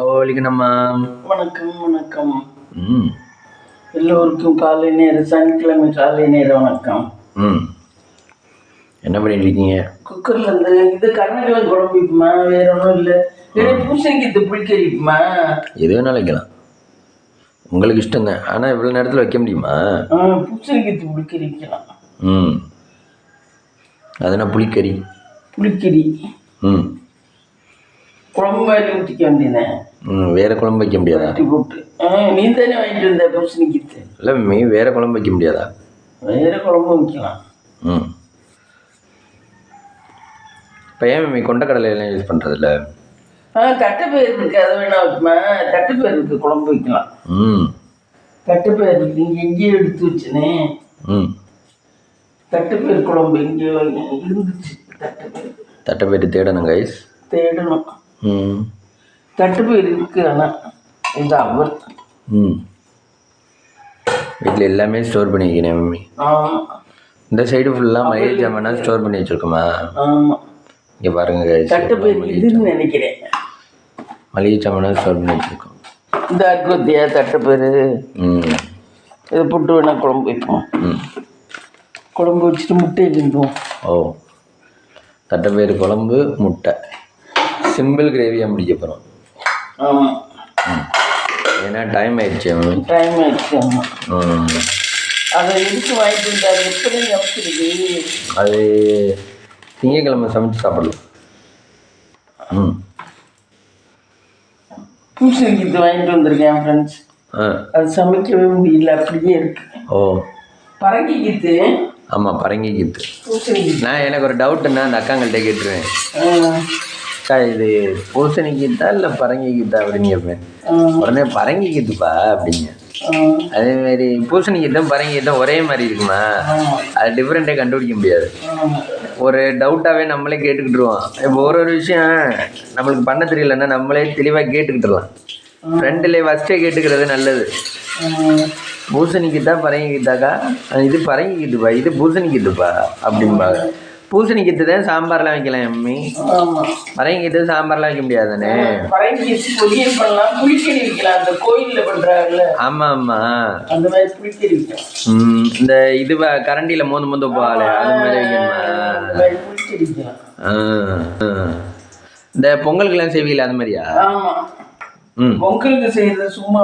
ஓலிக்கணும்மா. வணக்கம் வணக்கம். ம் எல்லோருக்கும் காலை நேர சனிக்கிழமை காலை நேர வணக்கம். ம் என்ன பண்ணிட்டு இருக்கீங்க? குக்கர்ல இருந்து இது கருணக்கிழங்கு குழம்பு வைப்புமா, வேற ஒன்றும் இல்லை. பூசணிக்கு புளிக்கறிப்புமா. எது வேணாலும் வைக்கலாம், உங்களுக்கு இஷ்டம் தான். ஆனால் இவ்வளோ நேரத்தில் வைக்க முடியுமா? பூசணிக்கு புளிக்கறி வைக்கலாம். ம் அதுனா புளிக்கறி. புளிக்கறி குழம்பு மாதிரி ஊற்றிக்க வேண்டியதேன். வேற குழம்பு வைக்க முடியாதா? போட்டு நீ தானே வாங்கிட்டு வந்த பூசணிக்கு. இல்லை வேற குழம்பு வைக்க முடியாதா? வேற குழம்பு வைக்கலாம். இப்போ ஏன் கொண்டக்கடலை எல்லாம் யூஸ் பண்ணுறதில்ல? தட்டைப்பயிர் இருக்கு, அதை வேணா வைக்குமா. தட்டைப்பயிர் இருக்கு, குழம்பு வைக்கலாம். தட்டைப்பயிர் இருக்கு, இங்கே எங்கேயோ எடுத்து வச்சுனே. தட்டைப்பயிர் குழம்பு எங்கேயோ இருந்துச்சு. தட்டைப்பயிர் தேடணும் கைஸ், தேடணும். தட்டுப்பயிர் இருக்கு, ஆனால் இந்த அவர் வீட்டில் எல்லாமே ஸ்டோர் பண்ணி வைக்கிறேன் மம்மி. இந்த சைடு ஃபுல்லாக மளிகை ஜாமானா ஸ்டோர் பண்ணி வச்சுருக்கோமா? ஆமாம், இங்கே பாருங்க கைஸ், தட்டுப்பயிர் இதுன்னு நினைக்கிறேன். மளிகை ஜாமானா ஸ்டோர் பண்ணி வச்சுருக்கோம். இந்த அக்குவத்தியா தட்டுப்பயிர் இதை போட்டு வேணா குழம்பு வைப்போம். குழம்பு வச்சுட்டு முட்டையை கிண்டுவோம். ஓ, தட்டைப்பயிர் குழம்பு முட்டை, சிம்பிள் கிரேவியாக முடிக்க போகிறோம். ஆமாம், ஏன்னா டைம் ஆயிடுச்சு. ஆமாம். அதை எதுக்கு வாங்கிட்டு இருந்தாரு? எப்படி சமைச்சிருக்கு? அது திங்கக்கிழமை சமைச்சு சாப்பிடலாம். பூசணிக்கு வாங்கிட்டு வந்திருக்கேன் ஃப்ரெண்ட்ஸ். அது சமைக்கவே முடியல, அப்படியே இருக்கு. ஓ, பரங்கிக்கித்து. ஆமாம், பரங்கிக்கித்து. நான் எனக்கு ஒரு டவுட்டுன்னா அந்த அக்காங்கள்ட்ட கேட்டுருவேன், அக்கா இது பூசணிக்கித்தா இல்லை பரங்கிக்கித்தா அப்படின்னு கேட்பேன். உடனே பரங்கிக்கித்துப்பா அப்படிங்க. அதேமாரி பூசணிக்கித்தும் பரங்கிக்கித்தும் ஒரே மாதிரி இருக்குமா? அது டிஃப்ரெண்ட்டே கண்டுபிடிக்க முடியாது. ஒரு டவுட்டாகவே நம்மளே கேட்டுக்கிட்டுருவோம். இப்போ ஒரு விஷயம் நம்மளுக்கு பண்ண தெரியலன்னா நம்மளே தெளிவாக கேட்டுக்கிட்டுருலாம். ஃப்ரெண்டிலே ஃபஸ்ட்டே கேட்டுக்கிறது நல்லது. பூசணிக்கித்தா பரங்கிக்கித்தாக்கா, இது பரங்கிக்கித்துப்பா, இது பூசணிக்கித்துப்பா அப்படிம்பாங்க. பூசணிக்கித்து தான் சாம்பார்லாம் வைக்கலாம் அம்மி, பரங்கிக்கித்து சாம்பார்லாம் வைக்க முடியாது தானே. ஆமாம் ஆமாம், இந்த இது கரண்டியில் மோந்து மோந்து போகால அது மாதிரி வைக்கணுமா? இந்த பொங்கலுக்குலாம் செய்வீங்களா அது மாதிரியா? பொங்கலுக்கு செய்யறது சும்மா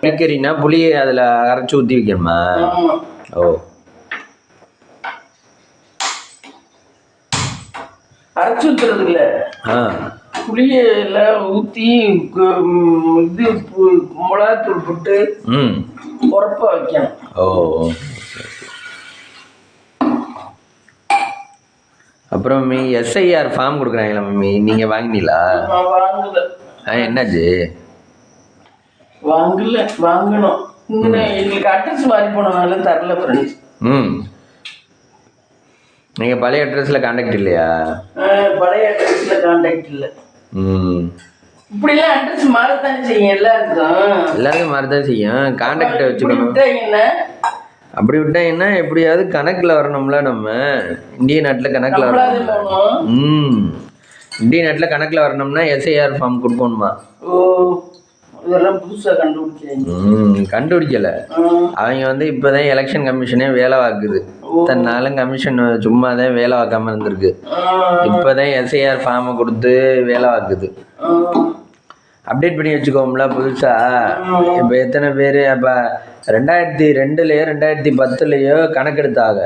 புளிக்கறினா புளியை அதில் அரைச்சி ஊற்றி வைக்கணுமா? ஓ, அரைச்சி ஊற்றுறது இல்லை, புளியெல்லாம் ஊற்றி இது மிளகாத்தூள் போட்டு உரப்பா வைக்கணும். ஓ, அப்புறம் எஸ்ஐஆர் ஃபார்ம் கொடுக்குறாங்களா மம்மி, நீங்கள் வாங்கினீங்களா? வாங்கல. என்னாச்சு? வாங்கல, வாங்கணும். எங்களுக்கு அட்ரஸ் மாறி போனனால தரல ஃப்ரெண்ட்ஸ். நீங்கள் பழைய அட்ரஸில் கான்டாக்ட் இல்லையா? பழைய அட்ரஸில் கான்டாக்ட் இல்லை. இப்படிலாம் அட்ரஸ் மாறத்தானே செய்யும், எல்லாருக்கும் மாறத்தான் செய்யும். கான்டாக்டை வச்சுக்கணும். அப்படி விட்டாங்கன்னா எப்படியாவது கணக்கில் வரணும்ல. நம்ம இந்திய நாட்டில் கணக்கில் வரணும். இந்திய நாட்டில் கணக்கில் வரணும்னா எஸ்ஐஆர் ஃபார்ம் கொடுக்கணுமா? இதெல்லாம் புதுசாக கண்டுபிடிக்கலை அவங்க. இப்போதான் எலெக்ஷன் கமிஷனே வேலை வாக்குது. இத்தனை நாளும் கமிஷன் சும்மா தான் வேலை வாக்காமல் இருந்திருக்கு. இப்போதான் எஸ்ஐஆர் ஃபார்மை கொடுத்து வேலை வாக்குது. அப்டேட் பண்ணி வச்சுக்கோம்ல புதுசாக. இப்போ எத்தனை பேர் இப்போ 2002 2010 கணக்கெடுத்தாங்க.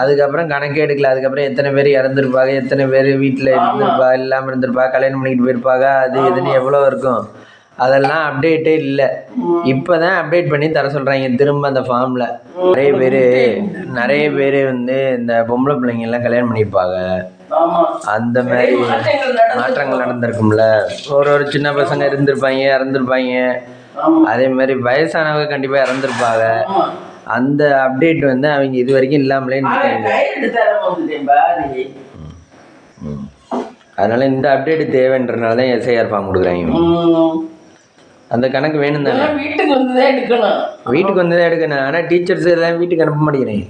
அதுக்கப்புறம் கணக்கே எடுக்கல. அதுக்கப்புறம் எத்தனை பேர் இறந்துருப்பாங்க, எத்தனை பேர் வீட்டில் இருந்திருப்பா, இல்லாமல் இருந்திருப்பா, கல்யாணம் பண்ணிக்கிட்டு போயிருப்பாங்க, அது இதுன்னு எவ்வளோ இருக்கும். அதெல்லாம் அப்டேட்டே இல்லை. இப்போ தான் அப்டேட் பண்ணி தர சொல்கிறாங்க திரும்ப அந்த ஃபார்மில். நிறைய பேர் இந்த பொம்பளை பிள்ளைங்கெல்லாம் கல்யாணம் பண்ணியிருப்பாங்க. அந்த மாதிரி மாற்றங்கள் நடந்திருக்கும்ல. ஒரு சின்ன பசங்க இறந்துருப்பாங்க. அதே மாதிரி வயசானவங்க கண்டிப்பாக இறந்துருப்பாங்க. அந்த அப்டேட் அவங்க இது வரைக்கும் இல்லாமலே இருக்காங்க. அதனால இந்த அப்டேட் தேவைன்றனால தான் எஸ்ஐஆர் ஃபார்ம் கொடுக்குறாங்க. அந்த கணக்கு வேணும் தானே? வீட்டுக்கு வந்து தான் எடுக்கணும். ஆனால் டீச்சர்ஸ் எல்லாம் வீட்டுக்கு அனுப்ப மாட்டேங்கிறேன்.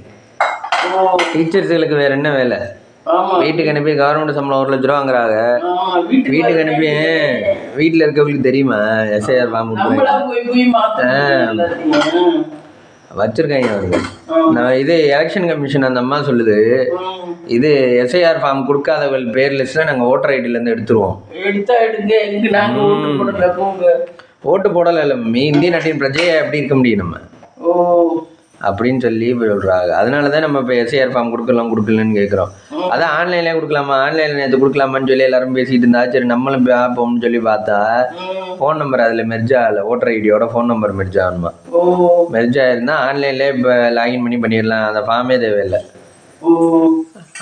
டீச்சர்ஸுகளுக்கு வேறு என்ன வேலை? ஆமா வீட்டுக்கு அனுப்பி கவர்மெண்ட் சம்பளம் 1,00,000 வாங்குறாங்க. வீட்டுக்கு அனுப்பி வீட்டில் இருக்கவங்களுக்கு தெரியுமா எஸ்ஐஆர் ஃபார்ம் நம்மளா போய் மாத்தணும் வச்சிருக்காங்க அவருக்கு. நான் இது எலெக்ஷன் கமிஷன் அந்த அம்மா சொல்லுது, இது எஸ்ஐஆர் ஃபார்ம் கொடுக்காதவர்கள் பேர் லிஸ்ட்ல நாங்கள் ஓட்டர் ஐடியிலேருந்து எடுத்துருவோம். எடுத்தா எடுங்க, எங்க நாங்க ஓட்டு போடல போங்க. ஓட்டு போடலை இல்லை இந்திய நாட்டின் பிரஜையை எப்படி இருக்க முடியும் நம்ம அப்படின்னு சொல்லி சொல்கிறாங்க. அதனால தான் நம்ம இப்போ எஸ்ஐஆர் ஃபார்ம் கொடுக்கலன்னு கேட்குறோம். அதான் ஆன்லைன்லேயே கொடுக்கலாமா, ஆன்லைனில் நேற்று கொடுக்கலாமான்னு சொல்லி எல்லாரும் பேசிகிட்டு இருந்தா, சரி நம்மளும் பார்ப்போம்னு சொல்லி பார்த்தா ஃபோன் நம்பர் அதில் மெர்ஜ் ஆகலை. ஓட்டர் ஐடியோட ஃபோன் நம்பர் மெர்ஜ் ஆகணுமா. மெர்ஜ் ஆகிருந்தால் ஆன்லைன்லேயே இப்போ லாகின் பண்ணிடலாம், அந்த ஃபார்மே தேவையில்லை.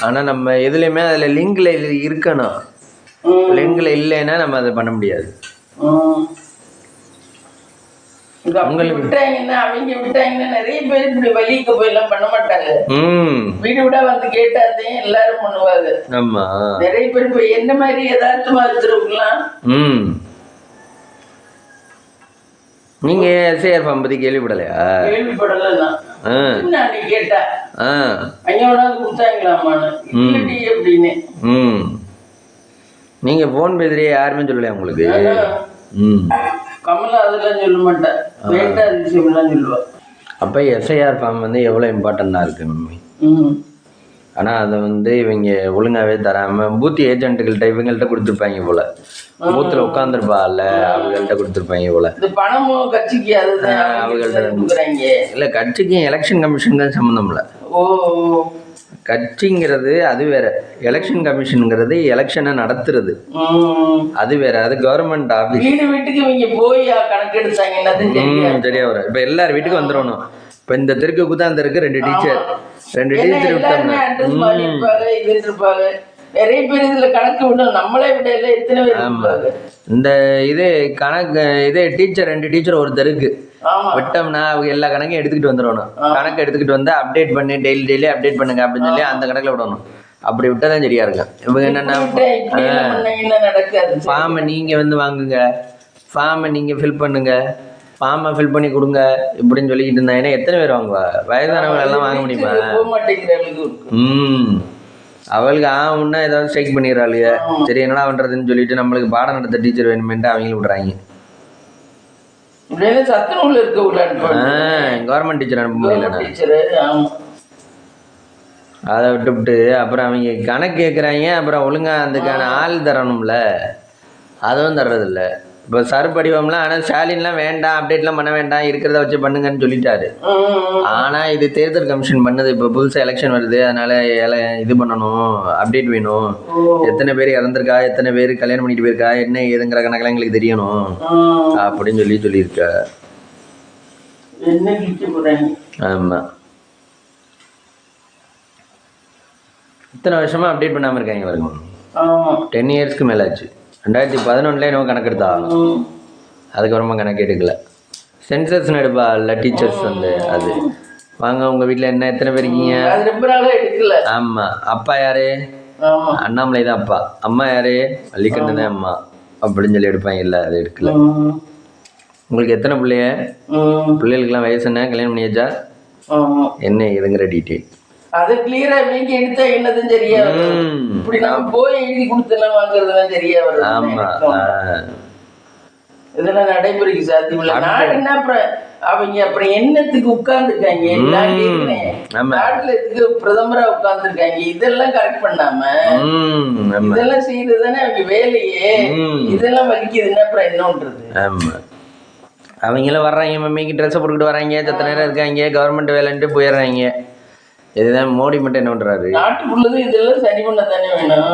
ஆனால் நம்ம எதுலேயுமே அதில் லிங்கில் இருக்கணும். லிங்கில் இல்லைன்னா நம்ம அதை பண்ண முடியாது. உங்களுக்கு விட்டாங்கன்னா அவங்க விட்டாங்கன்னா நிறைய பேர் இப்படி வலிக்கு போய் எல்லாம் பண்ண மாட்டாங்க. வீடு விட வந்து கேட்டாதையும் எல்லாரும் பண்ணுவாங்க. ஆமா நிறைய பேர் இப்ப என்ன மாதிரி யதார்த்தமா இருக்கிறவங்கலாம். நீங்க எஸ்ஐஆர் ஃபார்ம் பத்தி கேள்விப்படலையா? கேள்விப்படலாம். நான் கேட்டா ஐயோட கொடுத்தாங்களாமான்னு அப்படின்னு. நீங்க போன் பேசுறிய யாருமே சொல்லலையா உங்களுக்கு? கமலா அதெல்லாம் சொல்ல மாட்டேன், வேண்டாத விஷயம்லாம் சொல்லுவாள். அப்போ எஸ்ஐஆர் ஃபார்ம் வந்து எவ்வளோ இம்பார்ட்டண்ட்டாக இருக்கு மம்மி. ஆனால் அதை வந்து இவங்க ஒழுங்காகவே தராமல் பூத் ஏஜென்ட்டுகள்கிட்ட இவங்கள்ட்ட கொடுத்துருப்பாங்க போல. பூத்தில் உட்காந்துருப்பாள்ல அவங்கள்ட்ட கொடுத்துருப்பாங்க போல. பணமும் கட்சிக்கு அவங்கள்ட்ட இல்லை, கட்சிக்கும் எலெக்ஷன் கமிஷன் தான் சம்மந்தம் இல்லை. கட்சிங்கிறது அது வேற, எலெக்ஷன் கமிஷனுங்கிறது எலெக்ஷனை நடத்துறது அது வேற. அது கவர்மெண்ட் ஆஃபீஸ். வீட்டுக்கு இவங்க போய் கணக்கெடுத்தாங்க சரியா வரும். இப்போ எல்லார் வீட்டுக்கு வந்துடணும். இப்போ இந்த தெருக்கு தான் தெருக்கு 2 டீச்சர் விட்டாங்க. நிறைய பேர் இதுல கணக்கு விடும், நம்மளே விட எத்தனை பேர். இந்த இது கணக்கு இது டீச்சர் 2 டீச்சர் ஒரு தெருக்கு விட்டோம்னா அவங்க எல்லா கணக்கையும் எடுத்துக்கிட்டு வந்துடணும். கணக்கு எடுத்துக்கிட்டு வந்து அப்டேட் பண்ணி டெய்லி அப்டேட் பண்ணுங்க அப்படின்னு சொல்லி அந்த கணக்கில் விடணும். அப்படி விட்டாதான் சரியா இருக்கும். இவங்க என்னன்னா ஃபார்மை நீங்க வந்து வாங்குங்க, ஃபார்மை நீங்க ஃபில் பண்ணுங்க, ஃபார்மை ஃபில் பண்ணி கொடுங்க இப்படின்னு சொல்லிக்கிட்டு இருந்தாங்கன்னா எத்தனை பேர் வாங்குவா? வயதானவங்க எல்லாம் வாங்க முடியுமா? அவளுக்கு ஆகும்னா ஏதாவது ஸ்ட்ரைக் பண்ணிடுறாளுங்க. சரி என்னடா பண்றதுன்னு சொல்லிட்டு நம்மளுக்கு பாடம் நடத்த டீச்சர் வேணுமென்ட்டு அவங்களும் விடுறாங்க. கவர்மெண்ட் டீச்சர் அனுப்ப முடியல. அதை விட்டுவிட்டு அப்புறம் அவங்க கணக்கு கேட்குறாங்க. அப்புறம் ஒழுங்கா அதுக்கான ஆள் தரணும்ல, அதுவும் தர்றதில்ல. இப்போ சருப்படிவம்லாம் ஆனால் ஸ்டாலின்லாம் வேண்டாம், அப்டேட்லாம் பண்ண வேண்டாம், இருக்கிறத வச்சு பண்ணுங்கன்னு சொல்லிட்டாரு. ஆனால் இது தேர்தல் கமிஷன் பண்ணுது. இப்போ புதுசாக எலெக்ஷன் வருது, அதனால இது பண்ணணும், அப்டேட் வேணும். எத்தனை பேர் இறந்துருக்கா, எத்தனை பேர் கல்யாணம் பண்ணிட்டு போயிருக்கா, என்ன ஏதுங்கிற கணக்கெல்லாம் எங்களுக்கு தெரியணும் அப்படின்னு சொல்லியிருக்கா. ஆமாம், இத்தனை வருஷமா அப்டேட் பண்ணாமல் இருக்காங்க பாருங்க. 10 இயர்ஸ்க்கு மேலே ஆச்சு. 2011 என்னவோ கணக்கெடுத்தா, அதுக்கப்புறமா கணக்கு எடுக்கல. சென்சஸ் எடுப்பா இல்லை டீச்சர்ஸ் வந்து அது வாங்க உங்கள் வீட்டில் என்ன எத்தனை பேர் இருக்கீங்க? ஆமாம். அப்பா யாரு? அண்ணாமலை தான் அப்பா. அம்மா யாரு? வள்ளிக்கண்ணு தான் அம்மா அப்படின்னு சொல்லி எடுப்பாங்க. இல்லை அது எடுக்கல. உங்களுக்கு எத்தனை பிள்ளைய? பிள்ளைகளுக்கெல்லாம் வயசு என்ன, கல்யாணம் பண்ணியாச்சா, என்ன இதுங்கிற டீட்டெயில் அது கிளியரா நீங்க எடுத்தா என்னதுன்னு தெரியா. இப்படி நம்ம போய் எழுதி கொடுத்தெல்லாம் வாங்குறதுலாம் தெரியா வருது. ஆமா, இதெல்லாம் நடைமுறைக்கு சாத்தியம் இல்லை. நாடு என்ன அப்புறம் அவங்க அப்புறம் என்னத்துக்கு உட்கார்ந்துருக்காங்க? நாட்டுல இதுக்கு பிரதமரா உட்கார்ந்துருக்காங்க. இதெல்லாம் கரெக்ட் பண்ணாம இதெல்லாம் செய்யறது தானே அவங்க வேலையே. இதெல்லாம் வலிக்குதுன்னா அப்புறம் என்னன்றது. ஆமா, அவங்களும் வர்றாங்க, மம்மிக்கு ட்ரெஸ்ஸை போட்டுக்கிட்டு வராங்க, சத்த நேரம் இருக்காங்க, கவர்மெண்ட் வேலைன்ட்டு போயிடுறாங்க. இதுதான் மோடி மட்டும் என்ன பண்றாரு? நாட்டுக்குள்ளது இதெல்லாம் சரி பண்ண தானே வேணும்.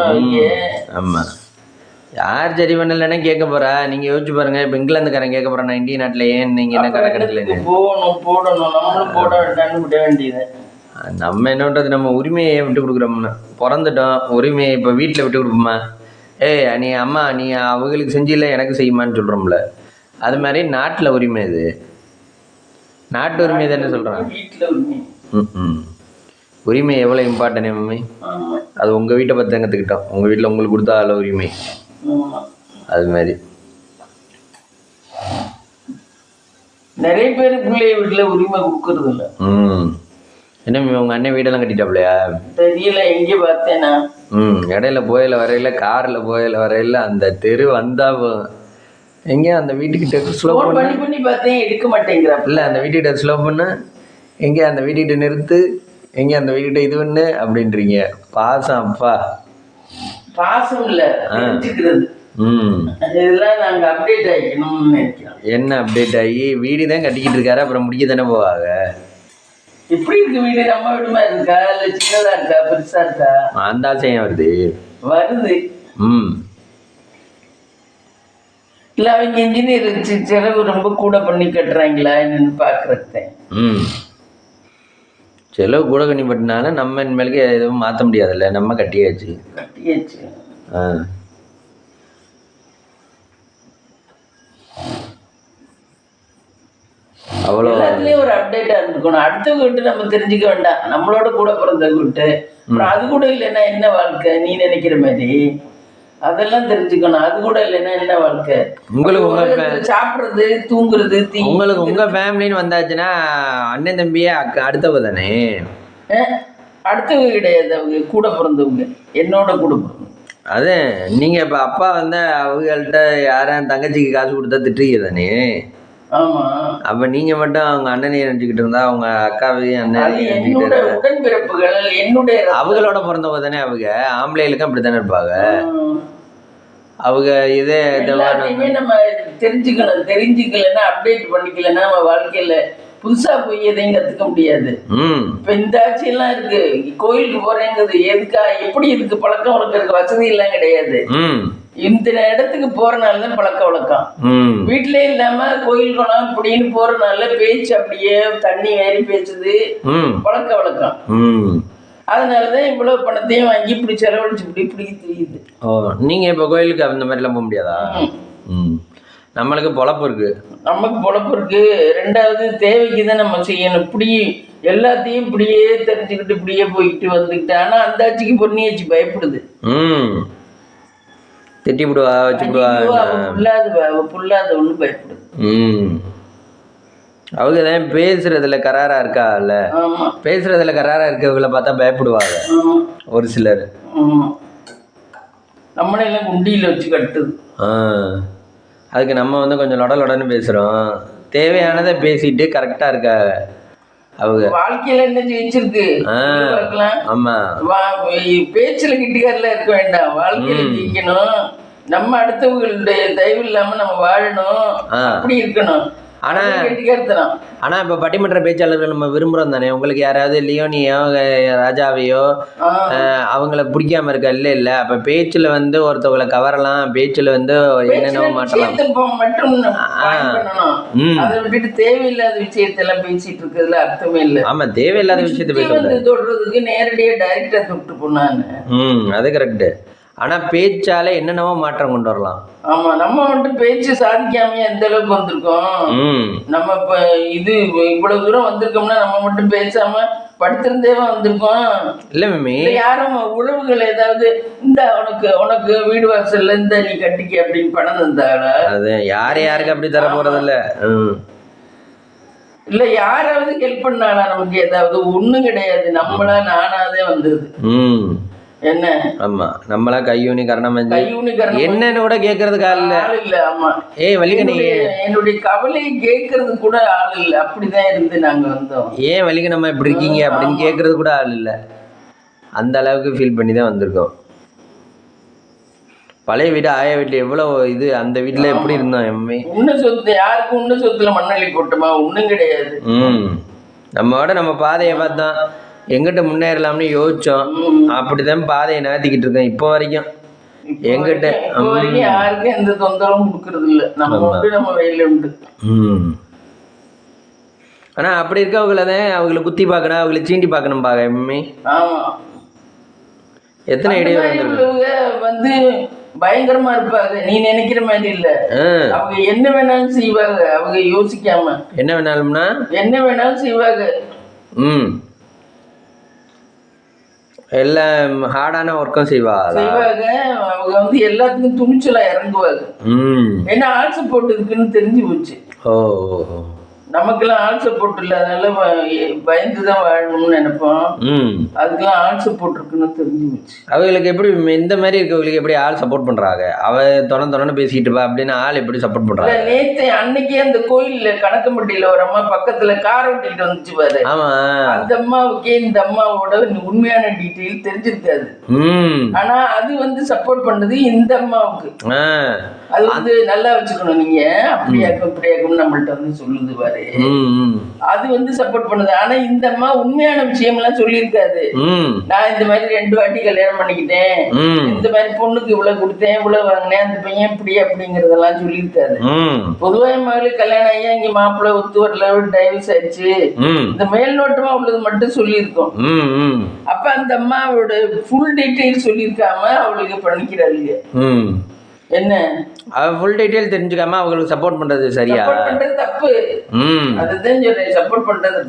ஆமா, யார் சரி பண்ணலன்னா கேட்க போறா? நீங்க யோசிச்சு பாருங்க. இப்ப இங்கிலாந்துக்காரன் கேட்க போறான், நான் இந்திய நாட்டுல ஏன் நீங்க என்ன கணக்கெடுக்கல போடணும், நம்மளும் போட வேண்டாம்னு விட வேண்டியது. நம்ம என்ன பண்றது? நம்ம உரிமையை விட்டு கொடுக்குறோம்னா பிறந்துட்டோம். உரிமையை இப்ப வீட்டுல விட்டு கொடுப்போமா? நீ அம்மா நீ அவங்களுக்கு செஞ்சில்ல எனக்கு செய்யுமான்னு சொல்றோம்ல. அது மாதிரி நாட்டுல உரிமை, இது நாட்டு உரிமை தானே சொல்றாங்க. உரிமை எவ்வளோ இம்பார்ட்டன் மம்மி. அது உங்கள் வீட்டை பற்றி கற்றுக்கிட்டோம். உங்கள் வீட்டில் உங்களுக்கு கொடுத்தா அதில் உரிமை. அது மாதிரி நிறைய பேர் பிள்ளைய வீட்டில் உரிமை கொடுக்கறது இல்லை. என்ன உங்க அண்ணன் வீடெல்லாம் கட்டிட்டாப்லையா? தெரியல, எங்கே பார்த்தேனா. இடையில போயில வரையில கார்ல போயில வரையில அந்த தெரு வந்தா எங்க அந்த வீட்டுக்கிட்ட ஸ்லோ பண்ணி பார்த்தேன், எடுக்க மாட்டேங்கிறா. இல்லை அந்த வீட்டுக்கிட்ட ஸ்லோ பண்ண, எங்கே அந்த வீட்டுக்கிட்ட நிறுத்து, எங்கே அந்த வீட்டுக்கிட்ட இது பண்ணு அப்படின்றீங்க. பாசம் அப்பா, பாசம் இல்லை, தெரிஞ்சுக்கிறது. இதெல்லாம் நாங்க அப்டேட் ஆகிக்கணும்னு நினைக்கிறோம். என்ன அப்டேட் ஆகி வீடு தான் கட்டிக்கிட்டு இருக்காரு, அப்புறம் முடிக்க தானே போவாங்க. எப்படி இருக்கு வீடு? நம்ம வீடு மாதிரி இருக்கா, இல்லை சின்னதா இருக்கா, பெருசா இருக்கா? அந்த ஆசையம் வருது. இல்லை அவங்க இன்ஜினியர் செலவு ரொம்ப கூட பண்ணி கட்டுறாங்களா என்னன்னு பார்க்குறது. செலவு கூட பண்ணி பட்டினால நம்ம இனிமேலுக்கு எதுவும் மாற்ற முடியாதுல்ல, நம்ம கட்டியாச்சு. அவ்வளோ எல்லாத்துலேயும் ஒரு அப்டேட்டாக இருந்துக்கணும். அடுத்தவங்க விட்டு நம்ம தெரிஞ்சுக்க வேண்டாம், நம்மளோட கூட பிறந்தவங்க விட்டு. அப்புறம் அது கூட இல்லைன்னா என்ன வாழ்க்கை நீ நினைக்கிற மாதிரி, அதெல்லாம் தெரிஞ்சுக்கணும். அது கூட இல்லைன்னா என்ன வாழ்க்கை? உங்களுக்கு சாப்பிட்றது, தூங்குறது, உங்களுக்கு உங்க ஃபேமிலின்னு வந்தாச்சுன்னா அண்ணன் தம்பியே அடுத்தவங்க தானே. அடுத்தவங்க கிடையாது, அவங்க கூட பிறந்தவங்க, என்னோட கூட பிறந்தவங்க. அதே நீங்க இப்ப அப்பா வந்து அவங்கள்ட்ட யாரும் தங்கச்சிக்கு காசு கொடுத்தா திட்டுறீங்க தானே. ஆமா, அப்ப நீங்க மட்டும் அவங்க அண்ணனையும் நினைச்சுக்கிட்டு இருந்தா அவங்க அக்காவையும் அண்ணனையும் உடன்பிறப்புகள் என்னுடைய அவங்களோட பிறந்தவங்க தானே. அவங்க ஆம்பளைகளுக்கும் அப்படித்தானே இருப்பாங்க. அவங்க இதே நம்ம தெரிஞ்சுக்கணும். தெரிஞ்சுக்கலன்னா அப்டேட் பண்ணிக்கலன்னா நம்ம வாழ்க்கையில புதுசா போய் எதையும் கத்துக்க முடியாது. இப்ப இந்த ஆட்சியெல்லாம் இருக்கு, கோயிலுக்கு போறேங்கிறது எதுக்கா, எப்படி இதுக்கு பழக்கம் வழக்கம் வசதி எல்லாம் கிடையாது. இந்த இடத்துக்கு போறனாலதான் பழக்க வழக்கம். வீட்லயே இல்லாம கோயில் குளம் அப்படின்னு போறனால பேச்சு அப்படியே தண்ணி ஏறி பேசுது, பழக்க வழக்கம். அதனாலதான் இவ்வளவு பணத்தையும் வாங்கி இப்படி செலவழிச்சு இப்படி தெரியுது. நீங்க இப்ப கோயிலுக்கு அந்த மாதிரி எல்லாம் போக முடியாதா? நம்மளுக்கு பொழப்பு இருக்கு. நமக்கு பொழப்பு இருக்கு. ரெண்டாவது தேவைக்கு தான் நம்ம செய்யணும். இப்படி எல்லாத்தையும் இப்படியே தெரிஞ்சுக்கிட்டு இப்படியே போய்கிட்டு வந்துக்கிட்டு. ஆனா அந்த ஆட்சிக்கு பொன்னியாச்சு பயப்படுது. திட்டி விடுவா, வச்சுடுவா, புல்லாத ஒண்ணு பயப்படுது. அவங்க தான் பேசுறதுல கராரா இருக்கால, பேசுறதுல கராரா இருக்கவங்களை பார்த்தா பயப்படுவாங்க ஒரு சிலர். நம்மளெல்லாம் குண்டியில வச்சு கட்டுது. அதுக்கு நம்ம வந்து கொஞ்சம் லொடன்னு பேசுறோம். தேவையானதை பேசிட்டு கரெக்டா இருக்காங்க அவங்க. வாழ்க்கையில என்ன ஜெயிச்சிருக்கு? ஆமா, பேச்சுல கிட்டிக்காரில இருக்க வேண்டாம், வாழ்க்கையில ஜெயிக்கணும். நம்ம அடுத்தவங்களுடைய தயவு இல்லாம நம்ம வாழணும், அப்படி இருக்கணும். ஆனா இப்ப பட்டிமன்ற பேச்சாளர்கள் நம்ம விரும்புறோம் தானே. உங்களுக்கு யாராவது லியோனியோ ராஜாவையோ அவங்கள பிடிக்காம இருக்கா? இல்ல அப்ப பேச்சுல வந்து ஒருத்தவங்களை கவரலாம், பேச்சுல வந்து என்னென்னவோ மாட்டலாம். தேவையில்லாத விஷயத்தெல்லாம் பேசிட்டு இருக்கிறதுல அர்த்தமே இல்லை. ஆமா, தேவையில்லாத விஷயத்த தொடுறதுக்கு நேரடியா டைரக்டா தொட்டு போனாங்க. அது கரெக்ட். ஆனா பேச்சால என்னென்னவோ மாற்றம் கொண்டு வரலாம். ஆமா, நம்ம மட்டும் பேச்சு சாதிக்காம எந்த அளவுக்கு வந்திருக்கோம். நம்ம இப்ப இது இவ்வளவு தூரம் வந்திருக்கோம்னா நம்ம மட்டும் பேசாம படுத்திருந்தேவா வந்திருக்கோம். இல்ல மேமி, யாரும் உழவுகள் ஏதாவது இந்த உனக்கு வீடு வாசல்ல இந்த நீ கட்டிக்க அப்படின்னு பணம் தந்தாங்களா? அது யாருக்கு அப்படி தர போறது இல்ல. இல்ல யாராவது ஹெல்ப் பண்ணாங்களா? நமக்கு ஏதாவது ஒண்ணும் கிடையாது. நம்மளா நானாதே வந்துருது. என்ன? ஆமா, நம்மளா கையூனி கரணம் என்னன்னு கூட கேட்கறதுக்கு ஆள் இல்ல. ஆமா, வலிகனி என்னுடைய கவலையை கேட்கறது கூட ஆள் இல்ல. அப்படிதான் இருந்து நாங்க வந்தோம். வலிக்கு நம்ம இப்படி இருக்கீங்க அப்படின்னு கேட்கறது கூட ஆள் இல்ல. அந்த அளவுக்கு ஃபீல் பண்ணி தான் வந்திருக்கோம். பழைய வீடு ஆய வீட்டுல எவ்வளவு இது, அந்த வீட்டுல எப்படி இருந்தோம் எம்மே. உன்ன சொத்து யாருக்கும் உன்ன சொத்துல மண்ணள்ளி போட்டுமா? ஒண்ணும் கிடையாது. நம்மோட நம்ம பாதையை பார்த்தோம், எங்கிட்ட முன்னேறலாம்னு யோசிச்சோம். அப்படிதான் பாதையை நகர்த்திக்கிட்டு இருக்கேன் இப்போ வரைக்கும். எங்கிட்ட யாருக்கும் எந்த தொந்தரவும் கொடுக்கறது இல்லை. நம்ம வெயில உண்டு. ஆனா அப்படி இருக்கவங்களதான் அவங்களை குத்தி பார்க்கணும், அவங்களை சீண்டி பார்க்கணும் பாக்க எம்மே. ஆமா, எத்தனை இடைவெளி வந்து பயங்கரமா இருப்பாங்க. நீ நினைக்கிற மாதிரி இல்ல. அவங்க என்ன வேணாலும் செய்வாங்க. அவங்க யோசிக்காம என்ன வேணாலும்னா என்ன வேணாலும் செய்வாங்க. எல்லாம் ஹார்டான ஒர்க்கும் செய்வாங்க. அவங்க வந்து எல்லாத்துக்கும் துணிச்சலா இறங்குவாங்க. ஏன்னா ஆல்ச போட்டு இருக்குன்னு தெரிஞ்சு போச்சு. நமக்கெல்லாம் ஆள் சப்போர்ட் இல்லை, அதனால பயந்துதான் வாழணும்னு நினைப்போம். அதுக்கெல்லாம் ஆள் சப்போர்ட் இருக்குன்னு தெரிஞ்சு போச்சு. அவங்களுக்கு எப்படி இந்த மாதிரி இருக்கவங்களுக்கு எப்படி ஆள் சப்போர்ட் பண்றாங்க? அவ தொடர்ந்து பேசிட்டு பா அப்படின்னு ஆள் எப்படி சப்போர்ட் பண்றாங்க? நேத்து அன்னைக்கே அந்த கோயில்ல கணக்கம்பட்டியில ஒரு அம்மா பக்கத்துல கார் ஓட்டிட்டு வந்துச்சு பாரு. ஆமா, அந்த அம்மாவுக்கே இந்த அம்மாவோட உண்மையான டீட்டெயில் தெரிஞ்சிருக்காது. ஆனா அது சப்போர்ட் பண்ணது இந்த அம்மாவுக்கு. அது நல்லா வச்சுக்கணும், நீங்க அப்படியாக்கும் இப்படியாக்கும் நம்மள்ட்ட சொல்லுது பாரு. அது சப்போர்ட் பண்ணுது. ஆனா இந்த அம்மா உண்மையான விஷயம் எல்லாம் சொல்லியிருக்காது. நான் இந்த மாதிரி 2 வாட்டி கல்யாணம் பண்ணிக்கிட்டேன், இந்த மாதிரி பொண்ணுக்கு இவ்வளவு கொடுத்தேன், இவ்வளவு வாங்கினேன், அந்த பையன் இப்படி அப்படிங்கறதெல்லாம் சொல்லியிருக்காது. பொதுவா என் மகளுக்கு கல்யாணம் ஆகியா இங்க மாப்பிள்ளை ஒத்து வரல, டைவர்ஸ் ஆயிடுச்சு, இந்த மேல் நோட்டமா உள்ளது மட்டும் சொல்லியிருக்கோம். அப்ப அந்த அம்மாவோட ஃபுல் டீட்டெயில் சொல்லியிருக்காம அவளுக்கு பண்ணிக்கிறாளுங்க. என்ன ஃபுல் டீடைல் தெரிஞ்சுக்காம அவங்களுக்கு சப்போர்ட் பண்றது சரியா? சப்போர்ட் பண்றது தப்பு. அதுதான் சொல்றேன், சப்போர்ட் பண்றது.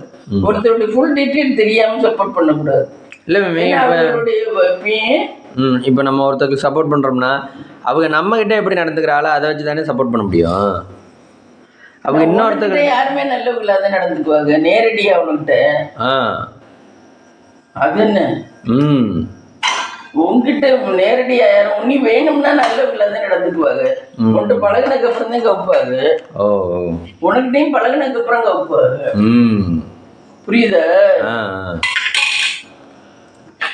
ஒருத்தருடைய ஃபுல் டீடைல் தெரியாம சப்போர்ட் பண்ண கூடாது. இல்ல இப்போ நம்ம ஒருத்தருக்கு சப்போர்ட் பண்றோம்னா அவங்க நம்ம கிட்ட எப்படி நடந்துக்கிறாளோ அதை வச்சு தானே சப்போர்ட் பண்ண முடியும். அவங்க இன்னொருத்தர் யாருமே நல்லவங்களா தான் நடந்துக்குவாங்க நேரடியா அவங்ககிட்ட. அது என்ன உங்ககிட்ட நேரடியா நீ வேணும்னா நல்லவங்களா தான் நடந்துக்குவாங்க. உன்கிட்ட பழகினதுக்கு அப்புறம் தான் கவுப்பாங்க. உனக்கிட்டையும் பழகினதுக்கு அப்புறம் கவுப்பாங்க. புரியுதா?